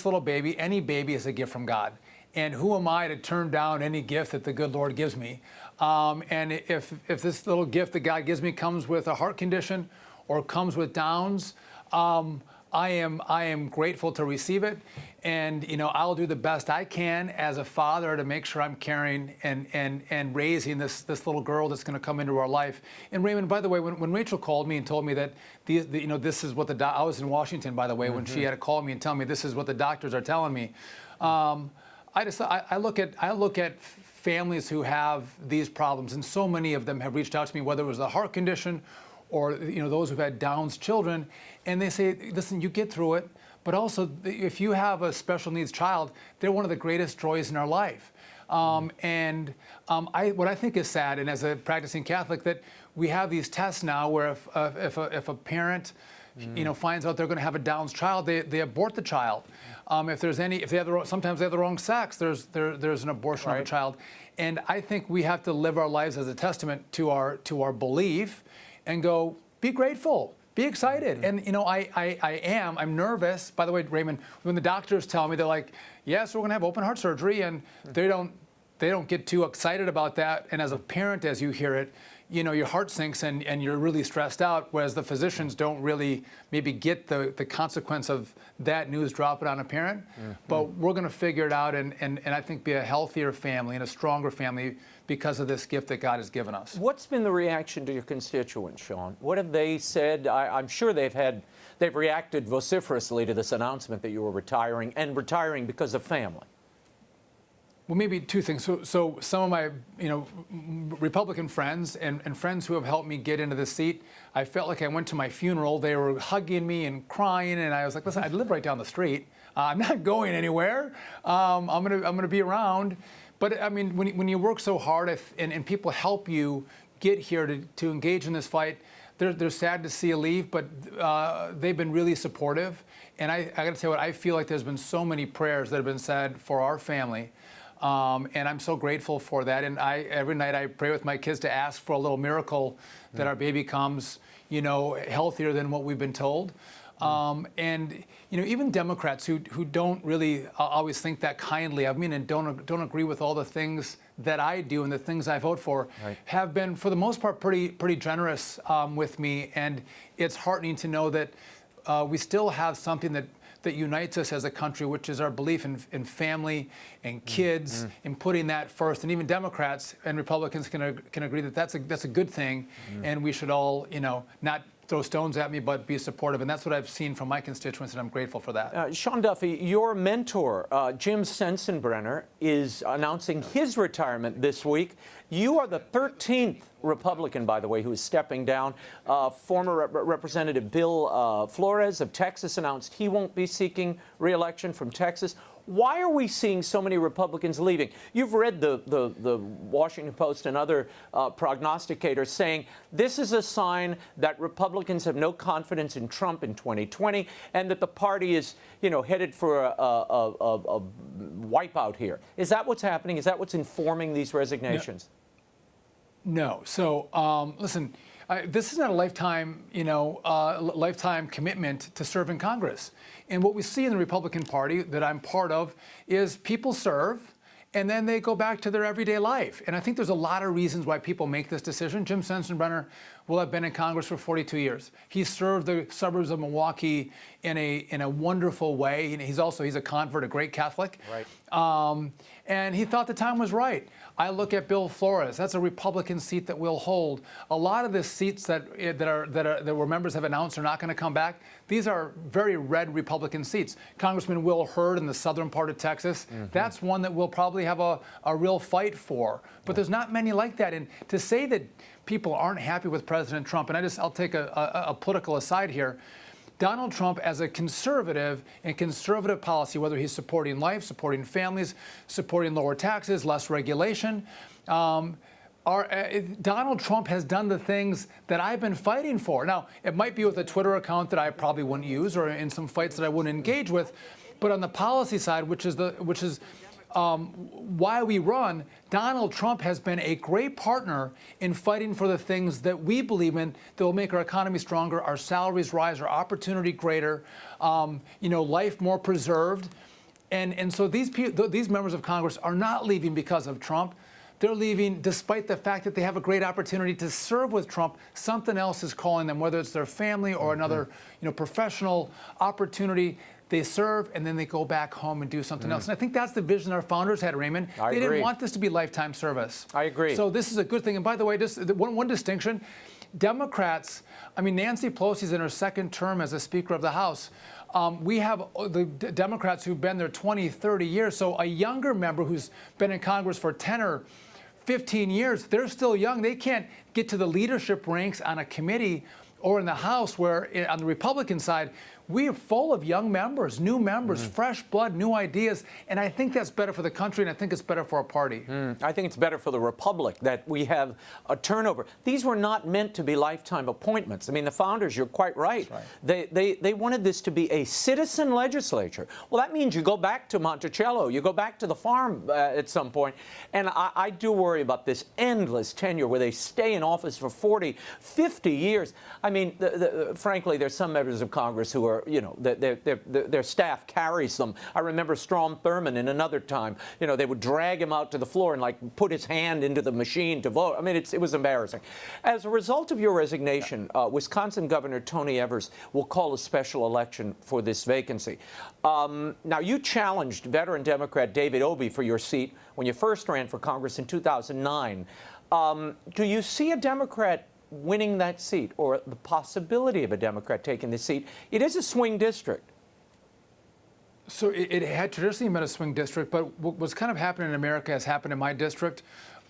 little baby. Any baby is a gift from God. And who am I to turn down any gift that the good Lord gives me? And if this little gift that God gives me comes with a heart condition or comes with Downs, I am grateful to receive it, and I'll do the best I can as a father to make sure I'm caring and raising this little girl that's going to come into our life. And Raymond, by the way, when Rachel called me and told me that this is what I was in Washington, by the way, when she had to call me and tell me this is what the doctors are telling me, I look at families who have these problems, and so many of them have reached out to me, whether it was a heart condition or those who've had Down's children, and they say, listen, you get through it, but also if you have a special needs child, they're one of the greatest joys in our life. What I think is sad, and as a practicing Catholic, that we have these tests now where if a parent finds out they're going to have a Down's child, they abort the child. Sometimes they have the wrong sex, there's an abortion of a child. And I think we have to live our lives as a testament to our belief and go, be grateful, be excited. And I'm nervous. By the way, Raymond, when the doctors tell me, they're like, yes, we're going to have open heart surgery, and they don't get too excited about that. And as a parent, as you hear it, your heart sinks and you're really stressed out, whereas the physicians don't really maybe get the consequence of that news dropping on a parent. But we're going to figure it out and I think be a healthier family and a stronger family because of this gift that God has given us. What's been the reaction to your constituents, Sean? What have they said? I'm sure they've reacted vociferously to this announcement that you were retiring because of family. Well, maybe two things. So some of my, Republican friends and friends who have helped me get into this seat, I felt like I went to my funeral. They were hugging me and crying, and I was like, listen, I live right down the street. I'm not going anywhere. I'm gonna be around. But I mean, when you work so hard and people help you get here to engage in this fight, they're sad to see you leave, but they've been really supportive. And I got to tell you what, I feel like there's been so many prayers that have been said for our family. And I'm so grateful for that. And every night I pray with my kids to ask for a little miracle that our baby comes, healthier than what we've been told. And even Democrats who don't really always think that kindly of me and don't agree with all the things that I do and the things I vote for, have been, for the most part, pretty generous with me. And it's heartening to know that we still have something that unites us as a country, which is our belief in family and kids, and putting that first. And even Democrats and Republicans can agree that that's a good thing, and we should all, not throw stones at me, but be supportive. And that's what I've seen from my constituents, and I'm grateful for that. Sean Duffy, your mentor, Jim Sensenbrenner, is announcing his retirement this week. You are the 13th Republican, by the way, who is stepping down. Former Representative Bill Flores of Texas announced he won't be seeking re-election from Texas. Why are we seeing so many Republicans leaving? You've read the Washington Post and other prognosticators saying this is a sign that Republicans have no confidence in Trump in 2020 and that the party is, headed for a wipeout here. Is that what's happening? Is that what's informing these resignations? No. So, listen, this is not a lifetime, lifetime commitment to serve in Congress. And what we see in the Republican Party that I'm part of is people serve and then they go back to their everyday life. And I think there's a lot of reasons why people make this decision. Jim Sensenbrenner will have been in Congress for 42 years. He served the suburbs of Milwaukee in a wonderful way. And he's a convert, a great Catholic. Right. And he thought the time was right. I look at Bill Flores. That's a Republican seat that we'll hold. A lot of the seats that where members have announced are not going to come back. These are very red Republican seats. Congressman Will Hurd in the southern part of Texas. Mm-hmm. That's one that we'll probably have a real fight for. But there's not many like that. And to say that people aren't happy with President Trump, and I'll take a political aside here. Donald Trump, as a conservative and conservative policy, whether he's supporting life, supporting families, supporting lower taxes, less regulation, Donald Trump has done the things that I've been fighting for. Now, it might be with a Twitter account that I probably wouldn't use, or in some fights that I wouldn't engage with, but on the policy side, which is why we run, Donald Trump has been a great partner in fighting for the things that we believe in that will make our economy stronger, our salaries rise, our opportunity greater, life more preserved. And so these members of Congress are not leaving because of Trump. They're leaving despite the fact that they have a great opportunity to serve with Trump. Something else is calling them, whether it's their family or another professional opportunity. They serve, and then they go back home and do something else. And I think that's the vision our founders had, Raymond. I agree. Didn't want this to be lifetime service. I agree. So this is a good thing. And by the way, just one distinction. Democrats, Nancy Pelosi's in her second term as a Speaker of the House. We have the Democrats who've been there 20, 30 years. So a younger member who's been in Congress for 10 or 15 years, they're still young. They can't get to the leadership ranks on a committee or in the House, where on the Republican side, we are full of young members, new members, fresh blood, new ideas. And I think that's better for the country, and I think it's better for our party. I think it's better for the Republic that we have a turnover. These were not meant to be lifetime appointments. The founders, you're quite right. They wanted this to be a citizen legislature. Well, that means you go back to Monticello, you go back to the farm at some point. And I do worry about this endless tenure where they stay in office for 40, 50 years. Frankly, there's some members of Congress who are, their staff carries them. I remember Strom Thurmond in another time, they would drag him out to the floor and put his hand into the machine to vote. It was embarrassing. As a result of your resignation, Wisconsin Governor Tony Evers will call a special election for this vacancy. Now, you challenged veteran Democrat David Obey for your seat when you first ran for Congress in 2009. Do you see a Democrat winning that seat, or the possibility of a Democrat taking the seat? It is a swing district. So it had traditionally been a swing district, but what's kind of happening in America has happened in my district.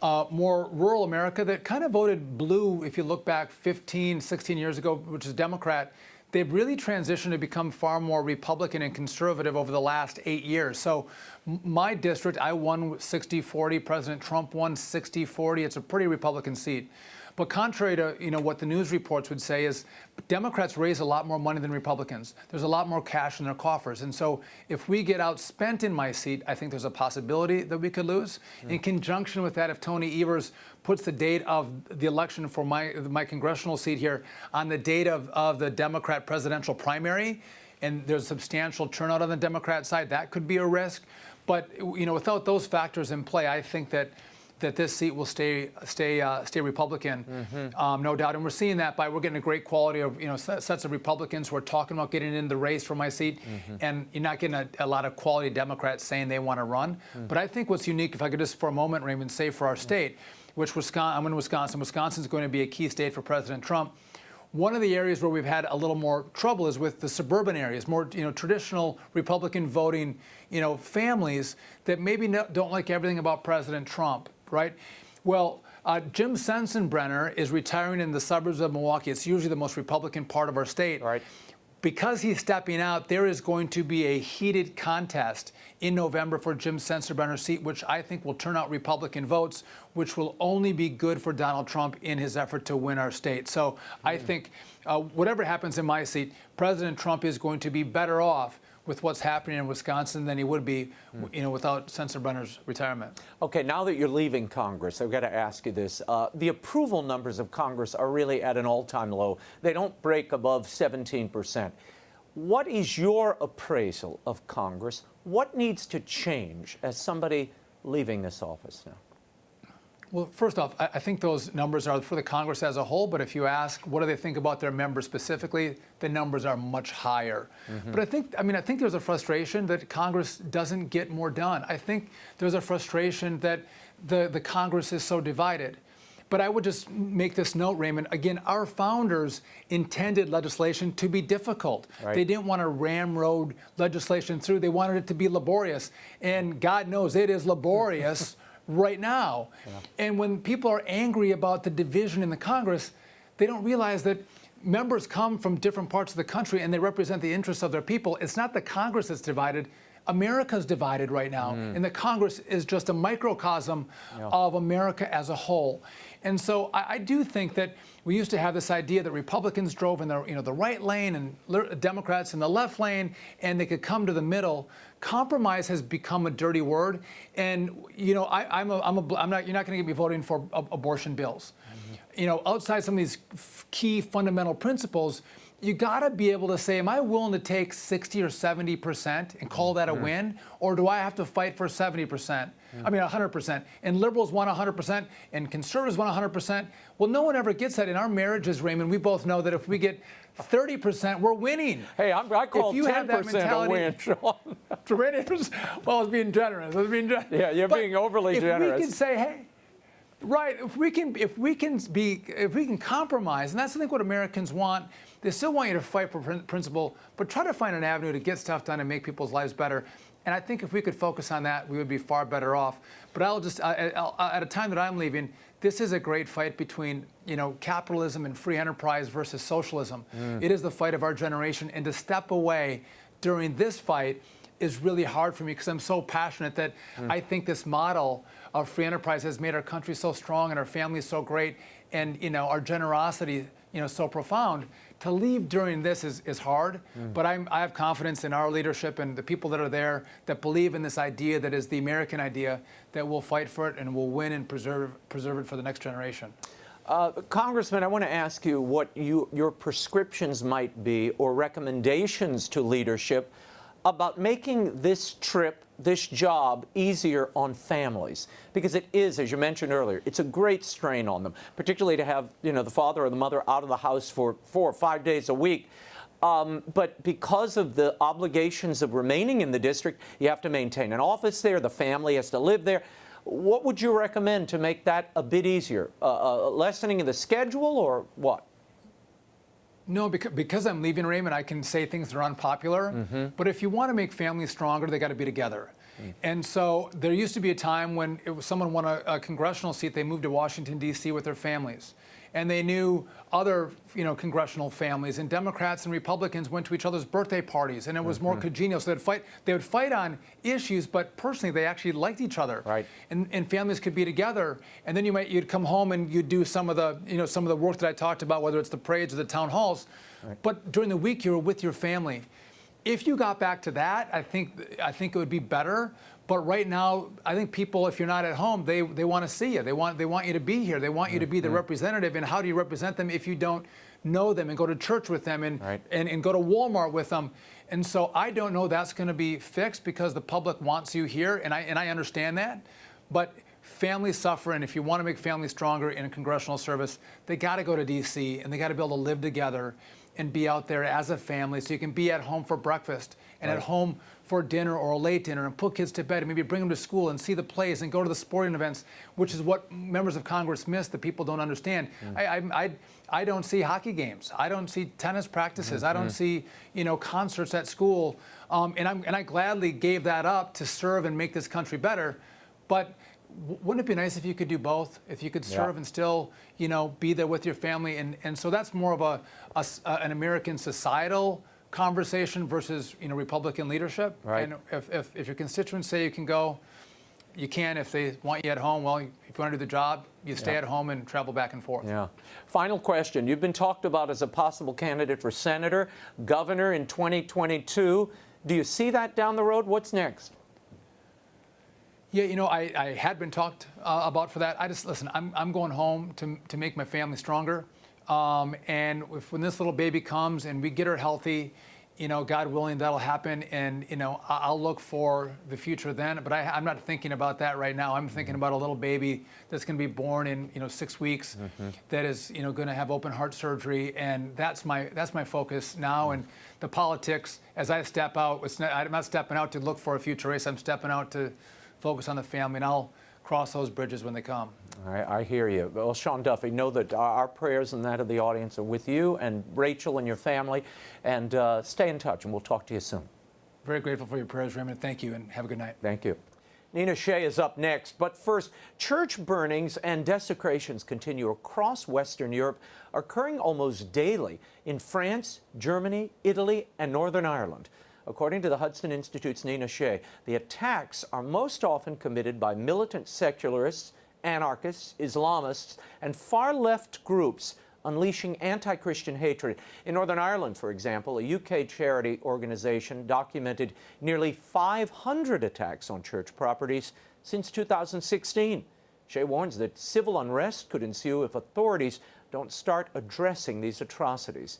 More rural America that kind of voted blue, if you look back 15, 16 years ago, which is Democrat. They've really transitioned to become far more Republican and conservative over the last 8 years. So my district, I won 60-40. President Trump won 60-40. It's a pretty Republican seat. But contrary to what the news reports would say is Democrats raise a lot more money than Republicans. There's a lot more cash in their coffers. And so if we get outspent in my seat, I think there's a possibility that we could lose. In conjunction with that, if Tony Evers puts the date of the election for my congressional seat here on the date of the Democrat presidential primary, and there's substantial turnout on the Democrat side, that could be a risk. But without those factors in play, I think that this seat will stay Republican, no doubt. And we're seeing that we're getting a great quality of sets of Republicans who are talking about getting in the race for my seat, and you're not getting a lot of quality Democrats saying they want to run. But I think what's unique, if I could just for a moment, Raymond, say for our state, which I'm in Wisconsin. Wisconsin's going to be a key state for President Trump. One of the areas where we've had a little more trouble is with the suburban areas, more traditional Republican voting families that maybe don't like everything about President Trump. Right? Well, Jim Sensenbrenner is retiring in the suburbs of Milwaukee. It's usually the most Republican part of our state. Right. because he's stepping out, there is going to be a heated contest in November for Jim Sensenbrenner's seat, which I think will turn out Republican votes, which will only be good for Donald Trump in his effort to win our state. So I think whatever happens in my seat, President Trump is going to be better off with what's happening in Wisconsin than he would be, without Sensenbrenner's retirement. Okay, now that you're leaving Congress, I've got to ask you this. The approval numbers of Congress are really at an all-time low. They don't break above 17%. What is your appraisal of Congress? What needs to change as somebody leaving this office now? Well, first off, I think those numbers are for the Congress as a whole, but if you ask what do they think about their members specifically, the numbers are much higher. But I think there's a frustration that Congress doesn't get more done. I think there's a frustration that the Congress is so divided. But I would just make this note, Raymond. Again, our founders intended legislation to be difficult. Right. They didn't want to ramrod legislation through. They wanted it to be laborious. And God knows it is laborious right now. Yeah. And when people are angry about the division in the Congress, they don't realize that members come from different parts of the country and they represent the interests of their people. It's not the Congress that's divided. America's divided right now, and the Congress is just a microcosm of America as a whole. And so I do think that we used to have this idea that Republicans drove in the right lane and Democrats in the left lane, and they could come to the middle. Compromise has become a dirty word, and you're not going to get me voting for abortion bills. Outside some of these key fundamental principles, you got to be able to say, am I willing to take 60 or 70% and call that a win? Or do I have to fight for 70%? I mean, 100%. And liberals want 100%, and conservatives want 100%. Well, no one ever gets that. In our marriages, Raymond, we both know that if we get 30%, we're winning. Hey, I call 10% a win, Sean. Well, it's being generous. Yeah, you're being overly generous. If we can say, hey, right, if we can compromise, and that's I think what Americans want. They still want you to fight for principle, but try to find an avenue to get stuff done and make people's lives better. And I think if we could focus on that, we would be far better off. But at a time that I'm leaving, this is a great fight between capitalism and free enterprise versus socialism. It is the fight of our generation, and to step away during this fight is really hard for me because I'm so passionate that I think this model of free enterprise has made our country so strong and our families so great, and our generosity so profound. To leave during this is hard, but I have confidence in our leadership and the people that are there that believe in this idea that is the American idea, that we'll fight for it and we'll win and preserve it for the next generation. Congressman, I want to ask you what your prescriptions might be or recommendations to leadership about making this trip, this job, easier on families. Because it is, as you mentioned earlier, it's a great strain on them, particularly to have, the father or the mother out of the house for 4 or 5 days a week. But because of the obligations of remaining in the district, you have to maintain an office there, the family has to live there. What would you recommend to make that a bit easier? Lessening of the schedule or what? No, because I'm leaving, Raymond, I can say things that are unpopular. But if you want to make families stronger, they got to be together. And so there used to be a time when someone won a congressional seat, they moved to Washington, D.C. with their families. And they knew other, congressional families, and Democrats and Republicans went to each other's birthday parties, and it was more congenial. So they would fight on issues, but personally they actually liked each other. Right. And families could be together. And then you'd come home and you'd do some of the work that I talked about, whether it's the parades or the town halls. Right. But during the week you were with your family. If you got back to that, I think it would be better. But right now, I think people, if you're not at home, they want to see you. They want you to be here. They want you to be the representative. And how do you represent them if you don't know them and go to church with them and go to Walmart with them? And so I don't know that's going to be fixed because the public wants you here, and I understand that. But families suffer, and if you want to make families stronger in a congressional service, they got to go to D.C. and they got to be able to live together and be out there as a family, so you can be at home for breakfast and at home for dinner or a late dinner and put kids to bed and maybe bring them to school and see the plays and go to the sporting events, which is what members of Congress miss that people don't understand. I don't see hockey games. I don't see tennis practices. I don't see concerts at school. And I gladly gave that up to serve and make this country better. But wouldn't it be nice if you could do both? If you could serve and still, be there with your family? And so that's more of an American societal conversation versus Republican leadership. Right. And if your constituents say you can go, you can. If they want you at home, well, if you want to do the job, you stay at home and travel back and forth. Yeah. Final question. You've been talked about as a possible candidate for senator, governor in 2022. Do you see that down the road? What's next? Yeah, I had been talked about for that. Listen, I'm going home to make my family stronger. And when this little baby comes and we get her healthy, God willing, that'll happen. And, I'll look for the future then. But I'm not thinking about that right now. I'm thinking about a little baby that's going to be born in, 6 weeks, that is, going to have open heart surgery. And that's my focus now. And the politics, as I step out, I'm not stepping out to look for a future race. I'm stepping out to focus on the family. And I'll cross those bridges when they come. I hear you. Well, Sean Duffy, know that our prayers and that of the audience are with you and Rachel and your family. And stay in touch, and we'll talk to you soon. Very grateful for your prayers, Raymond. Thank you, and have a good night. Thank you. Nina SHEA is up next. But first, church burnings and desecrations continue across Western Europe, occurring almost daily in France, Germany, Italy, and Northern Ireland. According to the Hudson Institute's Nina SHEA, the attacks are most often committed by militant secularists, anarchists, Islamists, and far-left groups unleashing anti-Christian hatred. In Northern Ireland, for example, a UK charity organization documented nearly 500 attacks on church properties since 2016. SHEA warns that civil unrest could ensue if authorities don't start addressing these atrocities.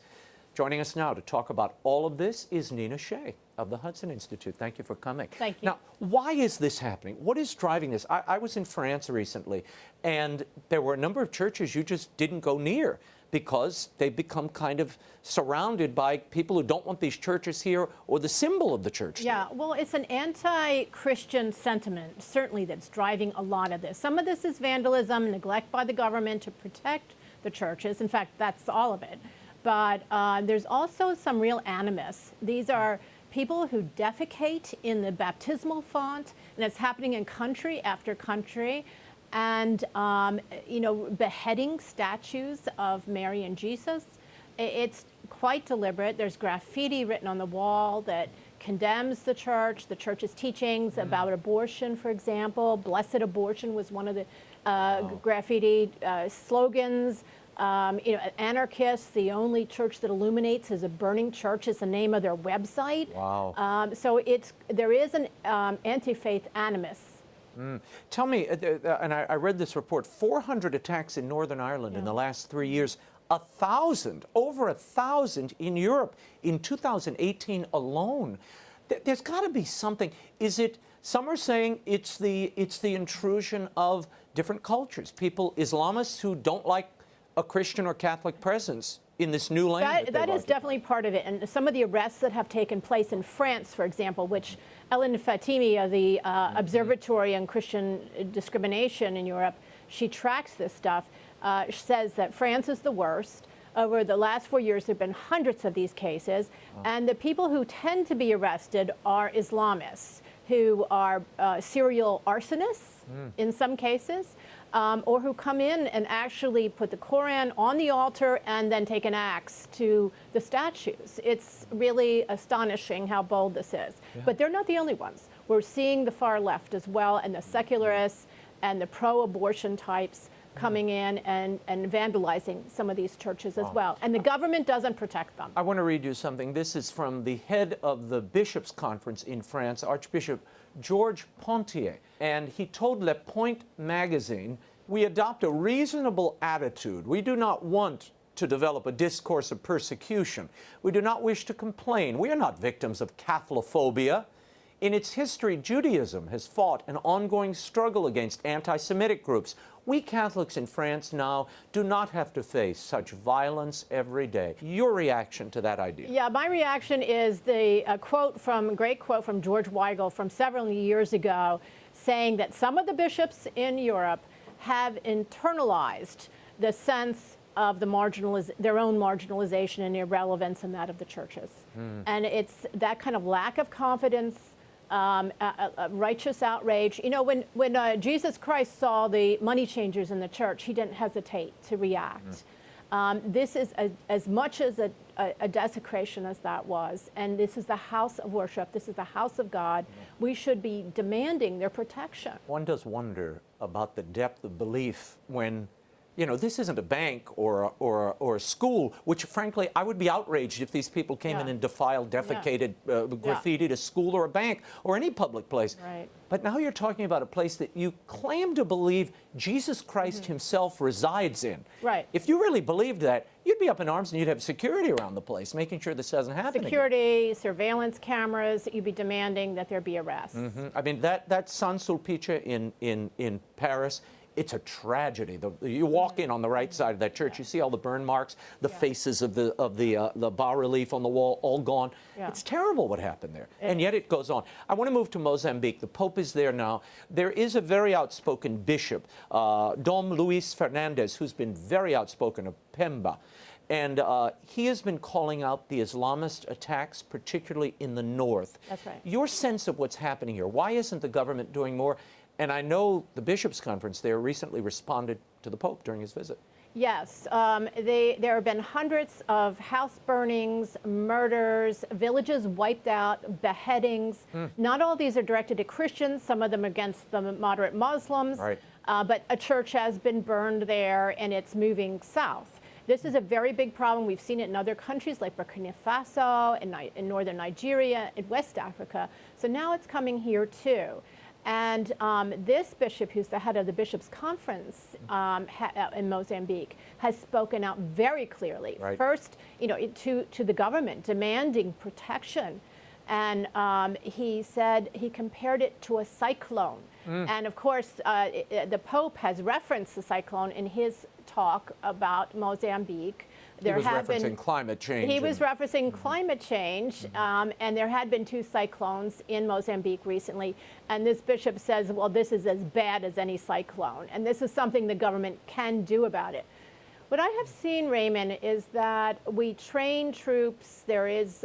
Joining us now to talk about all of this is Nina SHEA of the Hudson Institute. Thank you for coming. Thank you. Now, why is this happening? What is driving this? I was in France recently, and there were a number of churches you just didn't go near because they've become kind of surrounded by people who don't want these churches here or the symbol of the church. Yeah, well, it's an anti-Christian sentiment, certainly, that's driving a lot of this. Some of this is vandalism, neglect by the government to protect the churches. In fact, that's all of it. But there's also some real animus. These are people who defecate in the baptismal font, and it's happening in country after country. And, beheading statues of Mary and Jesus. It's quite deliberate. There's graffiti written on the wall that condemns the church's teachings about abortion, for example. Blessed abortion was one of the graffiti slogans. Anarchists, the only church that illuminates is a burning church is the name of their website. Wow. So there is an anti-faith animus. Tell me, and I read this report, 400 attacks in Northern Ireland in the last 3 years, over 1,000 in Europe in 2018 alone. There's got to be something. Some are saying it's the intrusion of different cultures, people, Islamists who don't like a Christian or Catholic presence in this new land. That is definitely part of it. And some of the arrests that have taken place in France, for example, which Ellen Fatimi of the Observatory on Christian Discrimination in Europe, she tracks this stuff, says that France is the worst. Over the last 4 years, there have been hundreds of these cases. And the people who tend to be arrested are Islamists, who are serial arsonists in some cases. Or who come in and actually put the Koran on the altar and then take an axe to the statues. It's really astonishing how bold this is. Yeah. But they're not the only ones. We're seeing the far left as well, and the secularists and the pro-abortion types coming in and vandalizing some of these churches as well. And the government doesn't protect them. I want to read you something. This is from the head of the Bishops' Conference in France, Archbishop Georges Pontier, and he told Le Point magazine, "We adopt a reasonable attitude. We do not want to develop a discourse of persecution. We do not wish to complain. We are not victims of Catholophobia. In its history, Judaism has fought an ongoing struggle against anti-Semitic groups. We Catholics in France now do not have to face such violence every day." Your reaction to that idea? Yeah, my reaction is the great quote from George Weigel from several years ago, saying that some of the bishops in Europe have internalized the sense of their own marginalization and irrelevance and that of the churches. And it's that kind of lack of confidence, righteous outrage. When Jesus Christ saw the money changers in the church, he didn't hesitate to react. This is as much as a desecration as that was, and this is the house of worship. This is the house of God. We should be demanding their protection. One does wonder about the depth of belief when, you know, this isn't a bank or a school, which frankly, I would be outraged if these people came in and defiled, defecated, graffitied a school or a bank or any public place. Right. But now you're talking about a place that you claim to believe Jesus Christ himself resides in. Right. If you really believed that, you'd be up in arms and you'd have security around the place, making sure this doesn't happen again. Security, surveillance cameras, you'd be demanding that there be arrests. I mean, that Saint-Sulpice in Paris, it's a tragedy. You walk in on the right side of that church, you see all the burn marks, the faces of the bas-relief on the wall, all gone. It's terrible what happened there, and yet it goes on. I want to move to Mozambique. The Pope is there now. There is a very outspoken bishop, Dom Luis Fernandez, who's been very outspoken of Pemba. And he has been calling out the Islamist attacks, particularly in the north. That's right. Your sense of what's happening here, why isn't the government doing more? And I know the bishops' conference there recently responded to the Pope during his visit. Yes, there have been hundreds of house burnings, murders, villages wiped out, beheadings. Not all these are directed at Christians, some of them against the moderate Muslims. Right. But a church has been burned there, and it's moving south. This is a very big problem. We've seen it in other countries like Burkina Faso, in northern Nigeria, in West Africa. So now it's coming here too. And this bishop, who's the head of the bishops' conference in Mozambique, has spoken out very clearly. Right. First, you know, to the government, demanding protection, and he said he compared it to a cyclone. And of course, the Pope has referenced the cyclone in his talk about Mozambique. He was referencing climate change. He was referencing climate change, and there had been 2 cyclones in Mozambique recently. And this bishop says, well, this is as bad as any cyclone, and this is something the government can do about it. What I have seen, Raymond, is that we train troops. There is,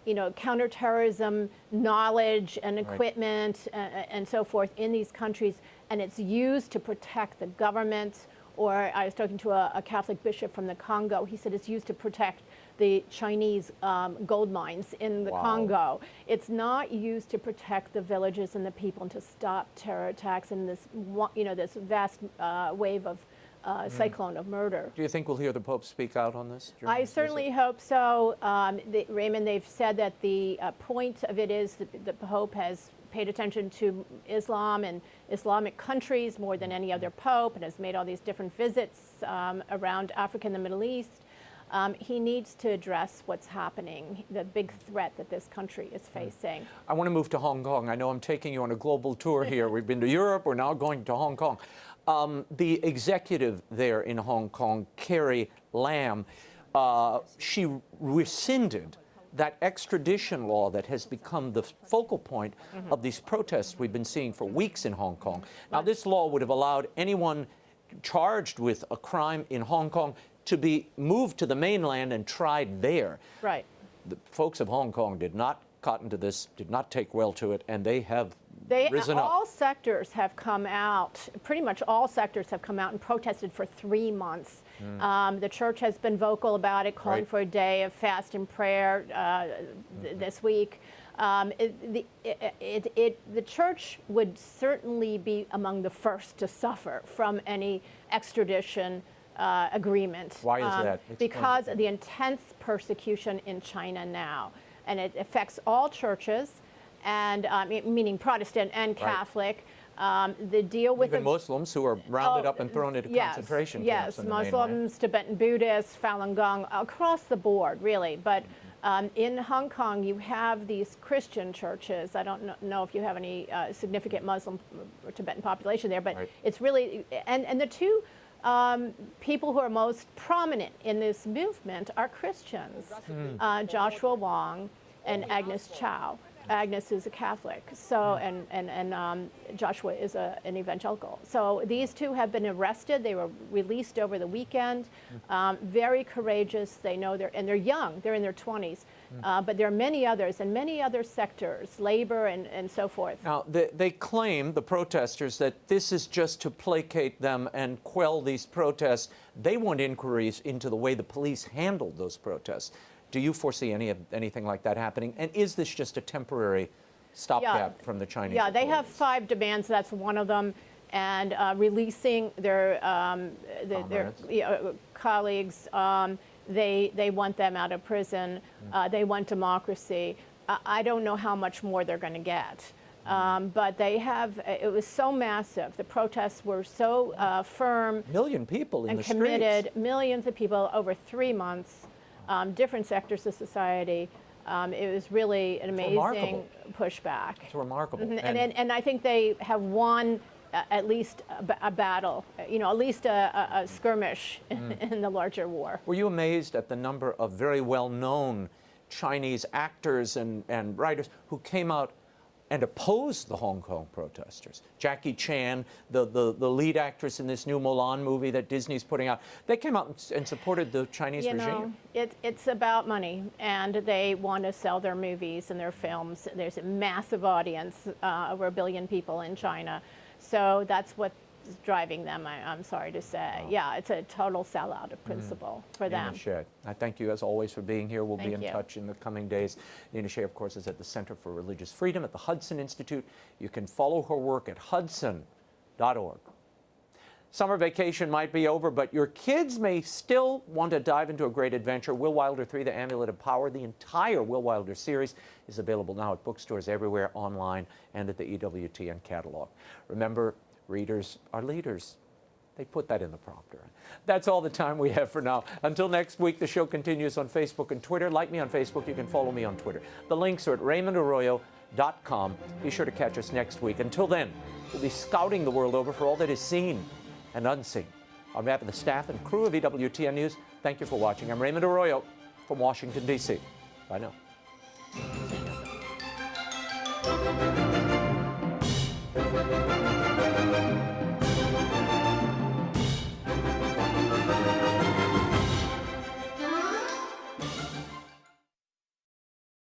you know, counterterrorism knowledge and equipment and so forth in these countries, and it's used to protect the government. Or I was talking to a Catholic bishop from the Congo. He said it's used to protect the Chinese gold mines in the Congo. It's not used to protect the villages and the people and to stop terror attacks and this, you know, this vast wave of cyclone of murder. Do you think we'll hear the Pope speak out on this? I certainly hope so. Raymond, they've said that the point of it is that the Pope has paid attention to Islam and Islamic countries more than any other pope, and has made all these different visits around Africa and the Middle East. He needs to address what's happening, the big threat that this country is facing. I want to move to Hong Kong. I know I'm taking you on a global tour here. We've been to Europe. We're now going to Hong Kong. The executive there in Hong Kong, Carrie Lam, she rescinded that extradition law that has become the focal point of these protests we've been seeing for weeks in Hong Kong. Now, this law would have allowed anyone charged with a crime in Hong Kong to be moved to the mainland and tried there. Right. The folks of Hong Kong did not cotton to this, did not take well to it, and they have risen up. All sectors have come out, pretty much all sectors have come out and protested for 3 months. The church has been vocal about it, calling for a day of fast and prayer this week. The church would certainly be among the first to suffer from any extradition agreement. Why is that? Because of the intense persecution in China now. And it affects all churches, and meaning Protestant and Catholic. The deal with even Muslims who are rounded up and thrown into concentration camps. Yes, Muslims, Tibetan Buddhists, Falun Gong, across the board, really. But in Hong Kong, you have these Christian churches. I don't know if you have any significant Muslim or Tibetan population there, but it's really, and the 2 people who are most prominent in this movement are Christians, Joshua Wong and Agnes Chow. Agnes is a Catholic, so and Joshua is an evangelical. So these two have been arrested. They were released over the weekend. Very courageous. They know they're young. They're in their 20s. But there are many others in many other sectors, labor and so forth. Now, they claim, the protesters, that this is just to placate them and quell these protests. They want inquiries into the way the police handled those protests. Do you foresee anything like that happening? And is this just a temporary stopgap from the Chinese? Yeah, they have authorities? 5 demands. That's one of them. And releasing their colleagues. They want them out of prison. They want democracy. I don't know how much more they're going to get. But they have, it was so massive. The protests were so firm. Million people in and the committed, streets. millions of people over 3 months, different sectors of society. It was really an amazing pushback. It's remarkable. And I think they have won at least a battle, at least a skirmish in the larger war. Were you amazed at the number of very well-known Chinese actors and writers who came out and opposed the Hong Kong protesters? Jackie Chan, the lead actress in this new Mulan movie that Disney's putting out, they came out and supported the Chinese regime. It's about money, and they want to sell their movies and their films. There's a massive audience, over 1 billion people in China. So that's what's driving them, I'm sorry to say. Wow. Yeah, it's a total sellout of principle for them. Nina Shea, I thank you as always for being here. We'll be Thank in you. touch in the coming days. Nina Shea, of course, is at the Center for Religious Freedom at the Hudson Institute. You can follow her work at hudson.org. Summer vacation might be over, but your kids may still want to dive into a great adventure. Will Wilder 3, The Amulet of Power, the entire Will Wilder series, is available now at bookstores everywhere, online, and at the EWTN catalog. Remember, readers are leaders. They put that in the prompter. That's all the time we have for now. Until next week, the show continues on Facebook and Twitter. Like me on Facebook, you can follow me on Twitter. The links are at RaymondArroyo.com. Be sure to catch us next week. Until then, we'll be scouting the world over for all that is seen and unseen. On behalf of the staff and crew of EWTN News, thank you for watching. I'm Raymond Arroyo from Washington, D.C. Bye now.